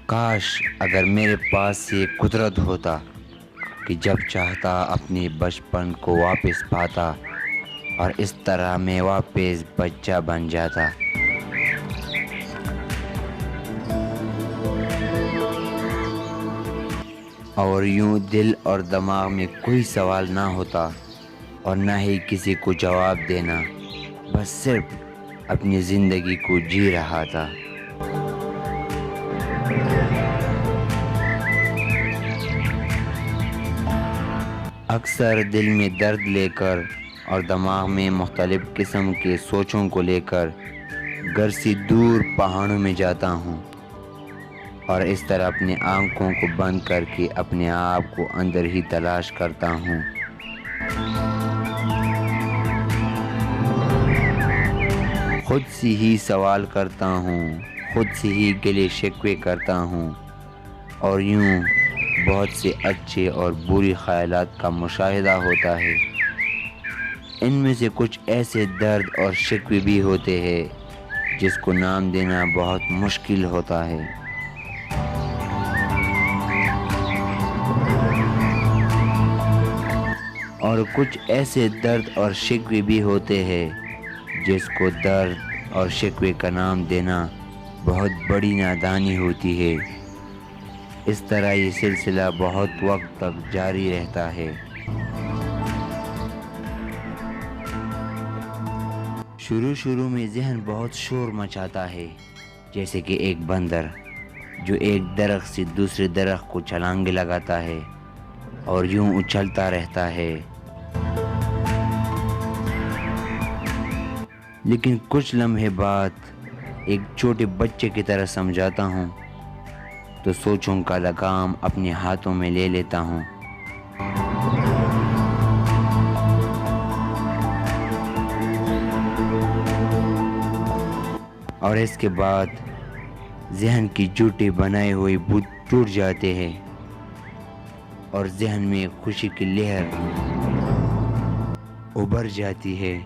کاش اگر میرے پاس یہ قدرت ہوتا کہ جب چاہتا اپنی بچپن کو واپس پاتا اور اس طرح میں واپس بچہ بن جاتا۔ اور یوں دل اور دماغ میں کوئی سوال نہ ہوتا اور نہ ہی کسی کو جواب دینا، بس صرف اپنی زندگی کو جی رہا تھا۔ اکثر دل میں درد لے کر اور دماغ میں مختلف قسم کے سوچوں کو لے کر گھر سے دور پہاڑوں میں جاتا ہوں اور اس طرح اپنی آنکھوں کو بند کر کے اپنے آپ کو اندر ہی تلاش کرتا ہوں۔ خود سے ہی سوال کرتا ہوں، خود سے ہی گلے شکوے کرتا ہوں اور یوں بہت سے اچھے اور بری خیالات کا مشاہدہ ہوتا ہے۔ ان میں سے کچھ ایسے درد اور شکوے بھی ہوتے ہیں جس کو نام دینا بہت مشکل ہوتا ہے۔ اور کچھ ایسے درد اور شکوے بھی ہوتے ہیں جس کو درد اور شکوے کا نام دینا بہت بڑی نادانی ہوتی ہے۔ اس طرح یہ سلسلہ بہت وقت تک جاری رہتا ہے۔ شروع میں ذہن بہت شور مچاتا ہے، جیسے کہ ایک بندر جو ایک درخت سے دوسرے درخت کو چھلانگیں لگاتا ہے اور یوں اچھلتا رہتا ہے۔ لیکن کچھ لمحے بعد ایک چھوٹے بچے کی طرح سمجھاتا ہوں تو سوچوں کا لگام اپنے ہاتھوں میں لے لیتا ہوں۔ اور اس کے بعد ذہن کی جھوٹی بنائے ہوئے بت ٹوٹ جاتے ہیں اور ذہن میں خوشی کی لہر ابھر جاتی ہے۔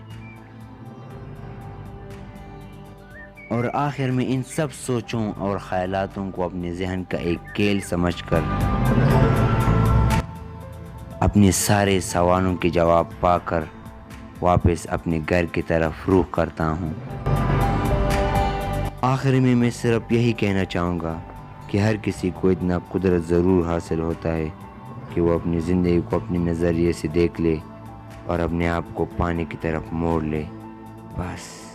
اور آخر میں ان سب سوچوں اور خیالاتوں کو اپنے ذہن کا ایک کھیل سمجھ کر اپنے سارے سوالوں کے جواب پا کر واپس اپنے گھر کی طرف رخ کرتا ہوں۔ آخر میں صرف یہی کہنا چاہوں گا کہ ہر کسی کو اتنا قدرت ضرور حاصل ہوتا ہے کہ وہ اپنی زندگی کو اپنے نظریے سے دیکھ لے اور اپنے آپ کو پانے کی طرف موڑ لے، بس۔